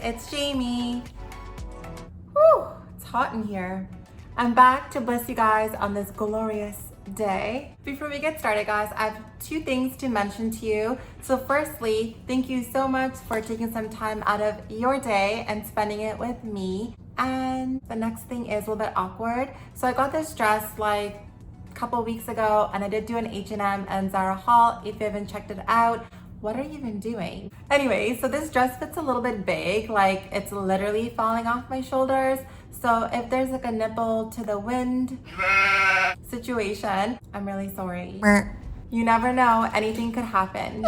it's Jamie. Whew, it's hot in here. I'm back to bless you guys on this glorious day. Before we get started, guys, I have two things to mention to you. So firstly, thank you so much for taking some time out of your day and spending it with me. And the next thing is a little bit awkward. So I got this dress like a couple weeks ago, and I did do an H&M and Zara haul. If you haven't checked it out, what are you even doing? Anyway, so this dress fits a little bit big, like it's literally falling off my shoulders. So if there's like a nipple to the wind situation, I'm really sorry. You never know, anything could happen.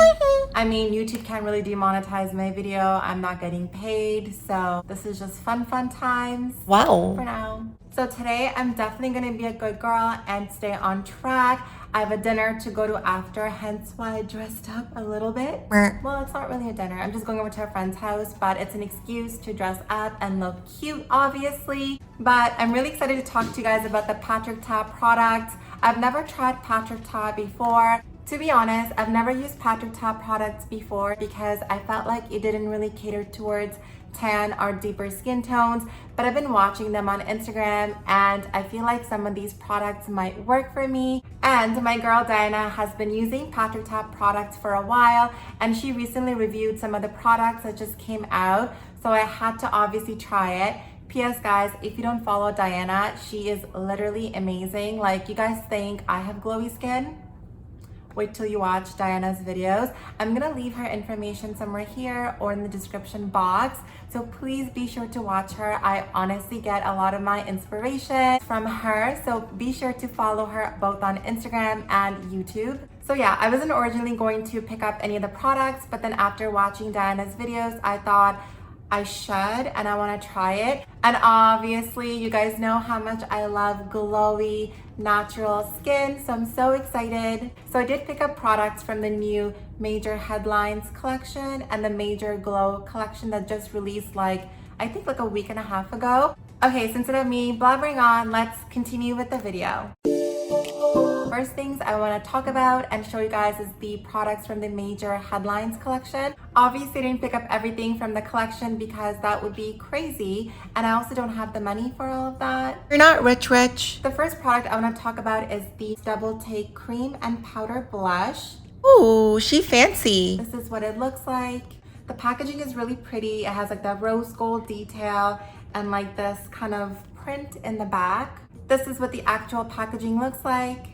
I mean, YouTube can't really demonetize my video. I'm not getting paid, so this is just fun times. Wow. For now. So today I'm definitely gonna be a good girl and stay on track. I have a dinner to go to after, hence why I dressed up a little bit. Well, it's not really a dinner. I'm just going over to a friend's house, but it's an excuse to dress up and look cute, obviously. But I'm really excited to talk to you guys about the Patrick Ta product. I've never tried Patrick Ta before. To be honest, I've never used Patrick Ta products before because I felt like it didn't really cater towards tan or deeper skin tones, but I've been watching them on Instagram and I feel like some of these products might work for me. And my girl Diana has been using Patrick Ta products for a while, and she recently reviewed some of the products that just came out, so I had to obviously try it. P.S. guys, if you don't follow Diana, she is literally amazing. Like, you guys think I have glowy skin? Wait till you watch Diana's videos. I'm gonna leave her information somewhere here or in the description box, so please be sure to watch her. I honestly get a lot of my inspiration from her, so be sure to follow her both on Instagram and YouTube. So yeah, I wasn't originally going to pick up any of the products, but then after watching Diana's videos, I thought I should and I want to try it. And obviously you guys know how much I love glowy natural skin, so I'm so excited. So I did pick up products from the new Major Headlines collection and the Major Glow collection that just released like I think like a week and a half ago. Okay, so instead of me blabbering on, let's continue with the video. First things I want to talk about and show you guys is the products from the Major Headlines collection. Obviously I didn't pick up everything from the collection because that would be crazy, and I also don't have the money for all of that. You're not rich. The first product I want to talk about is the Double Take Cream and Powder Blush. Ooh, she fancy. This is what it looks like. The packaging is really pretty. It has like that rose gold detail and like this kind of print in the back. This is what the actual packaging looks like.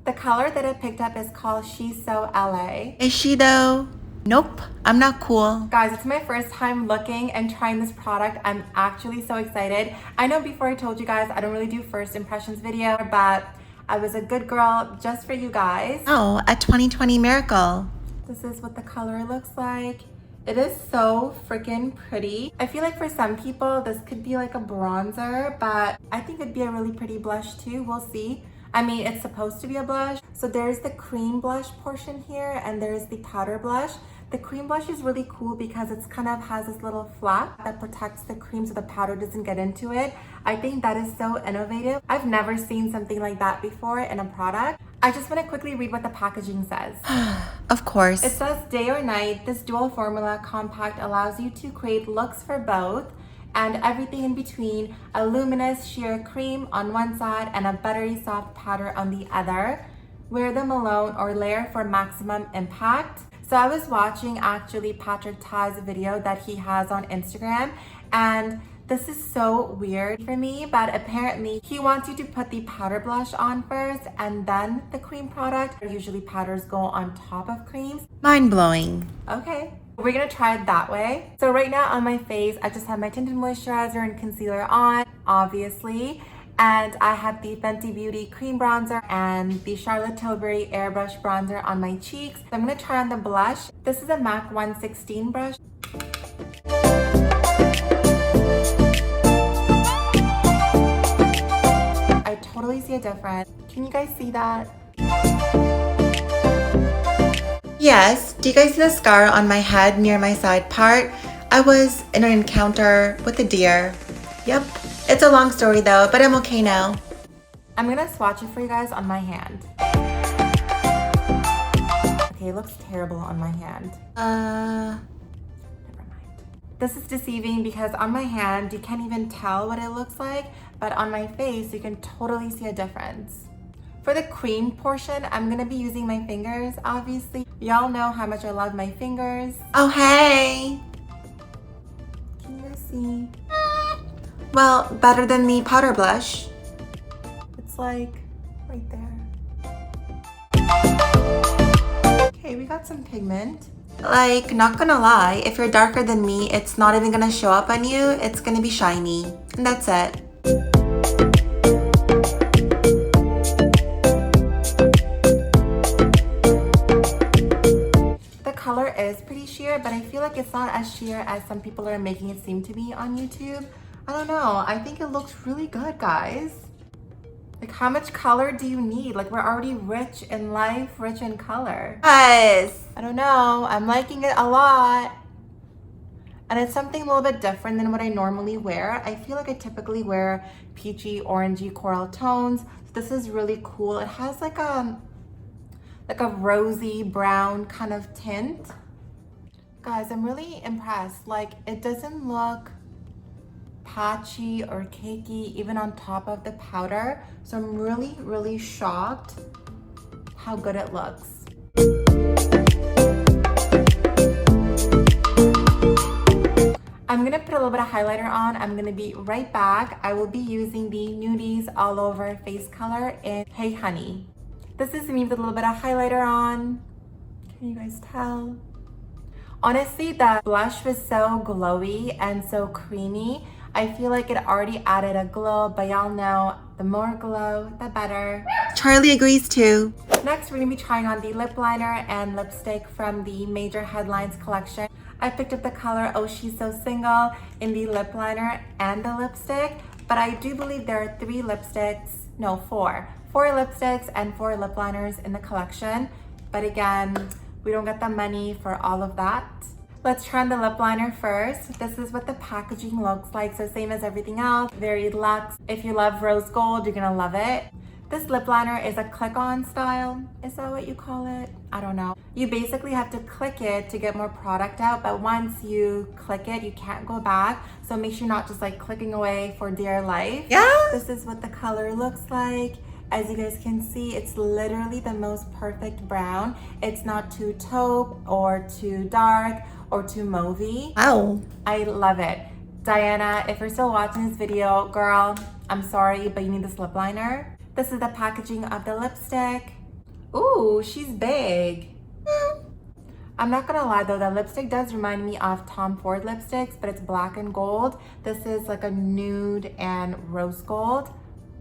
The color that I picked up is called She's So LA. Is she though? Nope, I'm not cool. Guys, it's my first time looking and trying this product. I'm actually so excited. I know before I told you guys I don't really do first impressions video, but I was a good girl just for you guys. Oh, a 2020 miracle. This is what the color looks like. It is so freaking pretty. I feel like for some people this could be like a bronzer, but I think it'd be a really pretty blush too. We'll see. I mean, it's supposed to be a blush. So there's the cream blush portion here and there's the powder blush. The cream blush is really cool because it's kind of has this little flap that protects the cream so the powder doesn't get into it. I think that is so innovative. I've never seen something like that before in a product. I just want to quickly read what the packaging says. Of course. It says, day or night, this dual formula compact allows you to create looks for both and everything in between, a luminous sheer cream on one side and a buttery soft powder on the other. Wear them alone or layer for maximum impact. So I was watching actually Patrick Ta's video that he has on Instagram, and this is so weird for me, but apparently he wants you to put the powder blush on first and then the cream product. Usually powders go on top of creams. Mind blowing. Okay, we're gonna try it that way. So right now on my face, I just have my tinted moisturizer and concealer on, obviously. And I have the Fenty Beauty cream bronzer and the Charlotte Tilbury airbrush bronzer on my cheeks. So I'm gonna try on the blush. This is a MAC 116 brush. I totally see a difference. Can you guys see that? Yes, do you guys see the scar on my head near my side part? I was in an encounter with a deer. Yep. It's a long story though, but I'm okay now. I'm gonna swatch it for you guys on my hand. Okay, it looks terrible on my hand. Never mind. This is deceiving because on my hand, you can't even tell what it looks like, but on my face, you can totally see a difference. For the cream portion, I'm gonna be using my fingers, obviously. Y'all know how much I love my fingers. Oh, hey. Can you guys see? Well, better than the powder blush. It's like right there. Okay, we got some pigment. Like, not gonna lie, if you're darker than me, it's not even gonna show up on you. It's gonna be shiny. And that's it. The color is pretty sheer, but I feel like it's not as sheer as some people are making it seem to be on YouTube. I don't know. I think it looks really good, guys. Like, how much color do you need? Like, we're already rich in life, rich in color. Yes. I don't know. I'm liking it a lot. And it's something a little bit different than what I normally wear. I feel like I typically wear peachy, orangey, coral tones. This is really cool. It has like a rosy brown kind of tint. Guys, I'm really impressed. Like, it doesn't look patchy or cakey even on top of the powder. So I'm really, really shocked how good it looks. I'm gonna put a little bit of highlighter on. I'm gonna be right back. I will be using the Nudies All Over face color in Hey Honey. This is me with a little bit of highlighter on. Can you guys tell? Honestly, the blush was so glowy and so creamy. I feel like it already added a glow, but y'all know the more glow, the better. Charlie agrees too. Next, we're gonna be trying on the lip liner and lipstick from the Major Headlines collection. I picked up the color Oh She's So Single in the lip liner and the lipstick, but I do believe there are four lipsticks and 4 lip liners in the collection. But again, we don't get the money for all of that. Let's try on the lip liner first. This is what the packaging looks like. So same as everything else, very luxe. If you love rose gold, you're gonna love it. This lip liner is a click-on style. Is that what you call it? I don't know. You basically have to click it to get more product out, but once you click it, you can't go back. So make sure you're not just like clicking away for dear life. Yeah. This is what the color looks like. As you guys can see, it's literally the most perfect brown. It's not too taupe or too dark or too mauvey. Wow. I love it. Diana, if you're still watching this video, girl, I'm sorry, but you need this lip liner. This is the packaging of the lipstick. Ooh, she's big. I'm not gonna lie though, the lipstick does remind me of Tom Ford lipsticks, but it's black and gold. This is like a nude and rose gold,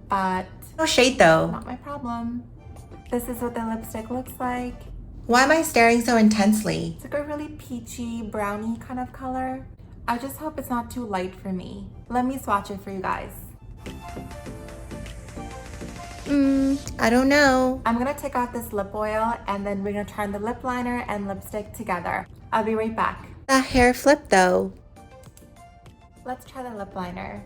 but No shade though. not my problem. This is what the lipstick looks like. Why am I staring so intensely? It's like a really peachy, browny kind of color. I just hope it's not too light for me. Let me swatch it for you guys. I don't know. I'm gonna take off this lip oil and then we're gonna try on the lip liner and lipstick together. I'll be right back. The hair flip though. Let's try the lip liner.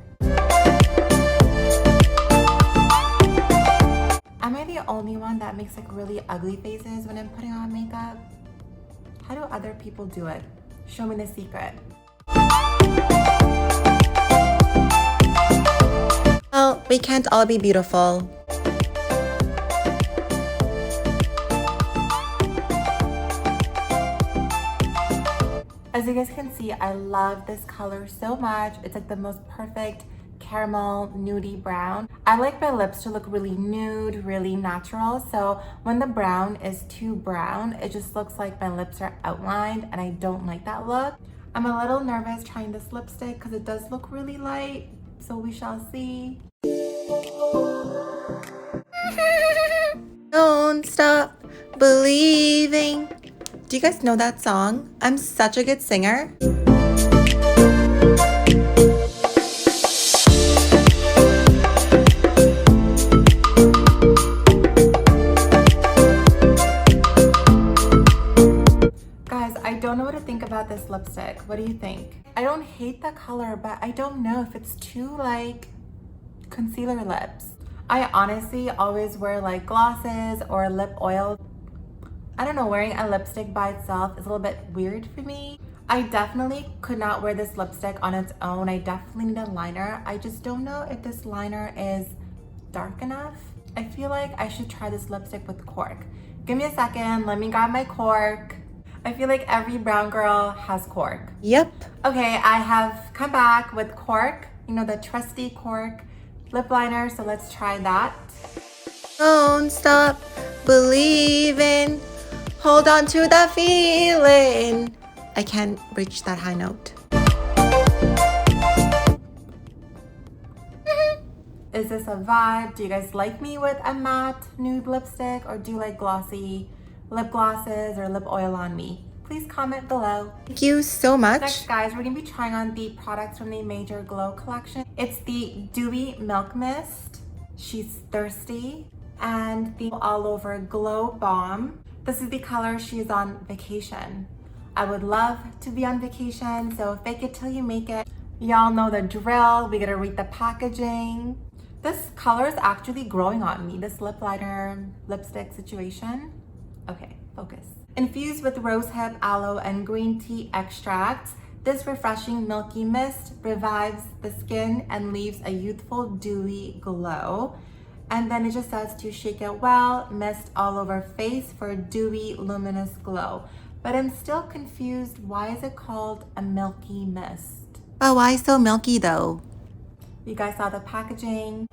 Am I the only one that makes like really ugly faces when I'm putting on makeup? How do other people do it? Show me the secret. Well, we can't all be beautiful. As you guys can see, I love this color so much. It's like the most perfect caramel nudie brown. I like my lips to look really nude, really natural. So when the brown is too brown, it just looks like my lips are outlined and I don't like that look. I'm a little nervous trying this lipstick because it does look really light. So we shall see. Don't stop believing. Do you guys know that song? I'm such a good singer. Guys, I don't know what to think about this lipstick. What do you think? I don't hate the color, but I don't know if it's too like concealer lips. I honestly always wear like glosses or lip oil. I don't know, wearing a lipstick by itself is a little bit weird for me. I definitely could not wear this lipstick on its own. I definitely need a liner. I just don't know if this liner is dark enough. I feel like I should try this lipstick with cork. Give me a second, let me grab my cork. I feel like every brown girl has cork. Yep. Okay, I have come back with cork, you know, the trusty cork lip liner, so let's try that. Don't stop believing. Hold on to that feeling. I can't reach that high note. Is this a vibe? Do you guys like me with a matte nude lipstick, or do you like glossy lip glosses or lip oil on me? Please comment below. Thank you so much. Next, guys, we're gonna be trying on the products from the Major Glow collection. It's the Dewy Milk Mist, She's Thirsty, and the All Over Glow Balm. This is the color She's on Vacation. I would love to be on vacation, so fake it till you make it. Y'all know the drill. We gotta read the packaging. This color is actually growing on me, this lip liner lipstick situation. Okay, focus. Infused with rosehip, aloe, and green tea extracts, this refreshing milky mist revives the skin and leaves a youthful dewy glow. And then it just says to shake it well, mist all over face for a dewy, luminous glow. But I'm still confused, why is it called a milky mist? Oh, why so milky though? You guys saw the packaging.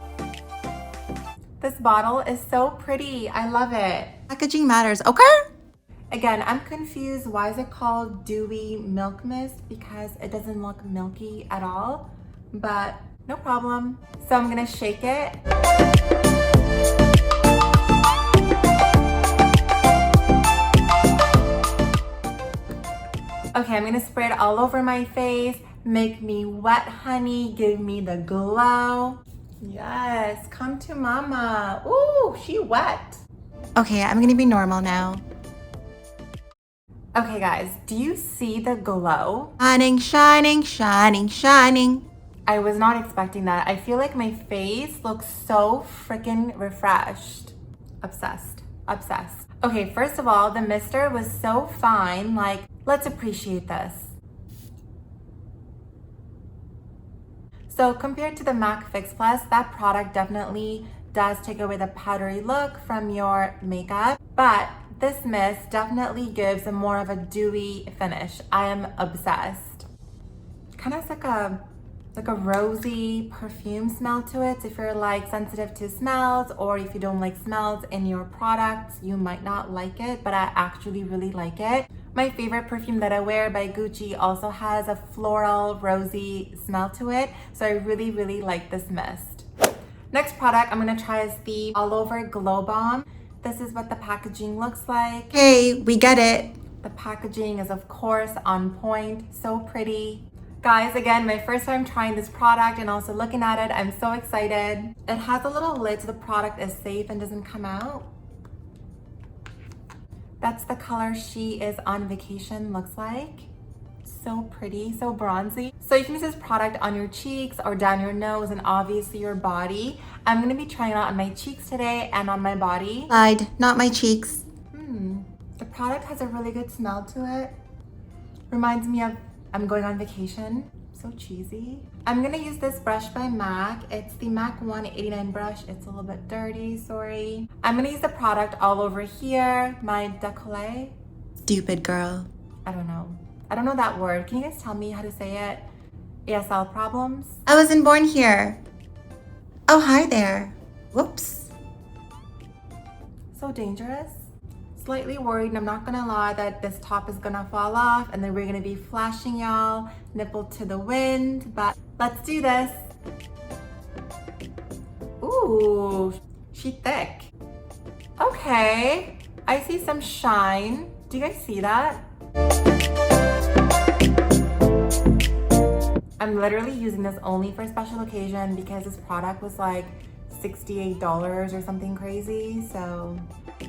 This bottle is so pretty, I love it. Packaging matters, okay? Again, I'm confused, why is it called Dewy Milk Mist? Because it doesn't look milky at all, but no problem. So I'm gonna shake it. Okay, I'm gonna spray it all over my face. Make me wet, honey, give me the glow. Yes, come to mama. Ooh, she wet. Okay, I'm gonna be normal now. Okay guys, do you see the glow? Shining, shining, shining, shining. I was not expecting that. I feel like my face looks so freaking refreshed. Obsessed, obsessed. Okay, first of all, the mister was so fine. Like, let's appreciate this. So compared to the MAC Fix Plus, that product definitely does take away the powdery look from your makeup, but this mist definitely gives a more of a dewy finish. I am obsessed. Kind of like a rosy perfume smell to it. If you're like sensitive to smells, or if you don't like smells in your products, you might not like it, but I actually really like it. My favorite perfume that I wear by Gucci also has a floral rosy smell to it, so I really, really like this mist. Next product I'm gonna try is the All Over Glow Balm. This is what the packaging looks like. Hey, we get it. The packaging is of course on point, so pretty. Guys, again, my first time trying this product and also looking at it, I'm so excited. It has a little lid so the product is safe and doesn't come out. That's the color She Is on Vacation looks like. So pretty, so bronzy. So you can use this product on your cheeks or down your nose and obviously your body. I'm gonna be trying it out on my cheeks today and on my body. Lied, not my cheeks. The product has a really good smell to it. Reminds me of I'm going on vacation. So cheesy. I'm gonna use this brush by MAC. It's the MAC 189 brush. It's a little bit dirty, sorry. I'm gonna use the product all over here, my décolleté. Stupid girl. I don't know that word. Can you guys tell me how to say it? ASL problems? I wasn't born here. Oh, hi there. Whoops. So dangerous. Slightly worried, and I'm not gonna lie that this top is gonna fall off and then we're gonna be flashing y'all, nipple to the wind, but let's do this. Ooh, she thick. Okay, I see some shine. Do you guys see that? I'm literally using this only for a special occasion because this product was like $68 or something crazy, so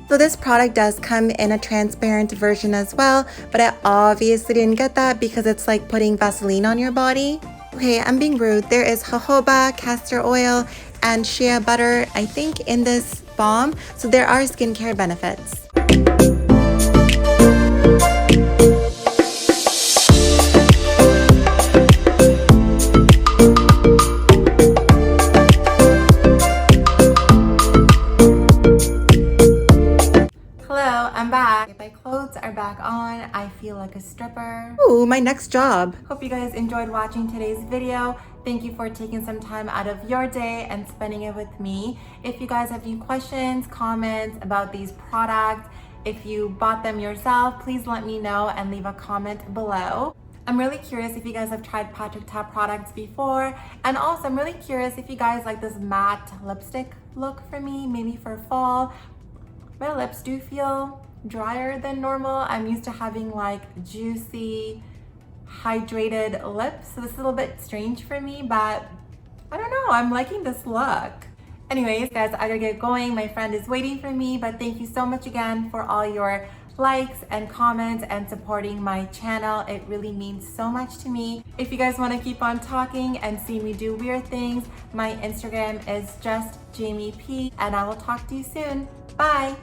this product does come in a transparent version as well, but I obviously didn't get that because it's like putting Vaseline on your body. Okay, I'm being rude. There is jojoba, castor oil, and shea butter, I think, in this balm, so there are skincare benefits. like a stripper. Ooh, my next job. Hope you guys enjoyed watching today's video. Thank you for taking some time out of your day and spending it with me. If you guys have any questions, comments about these products, if you bought them yourself, please let me know and leave a comment below. I'm really curious if you guys have tried Patrick Ta products before. And also I'm really curious if you guys like this matte lipstick look for me, maybe for fall. My lips do feel drier than normal. I'm used to having like juicy, hydrated lips. So this is a little bit strange for me, but I don't know, I'm liking this look. Anyways, guys, I gotta get going. My friend is waiting for me, but thank you so much again for all your likes and comments and supporting my channel. It really means so much to me. If you guys want to keep on talking and see me do weird things, my Instagram is just Jamie P, and I will talk to you soon. Bye.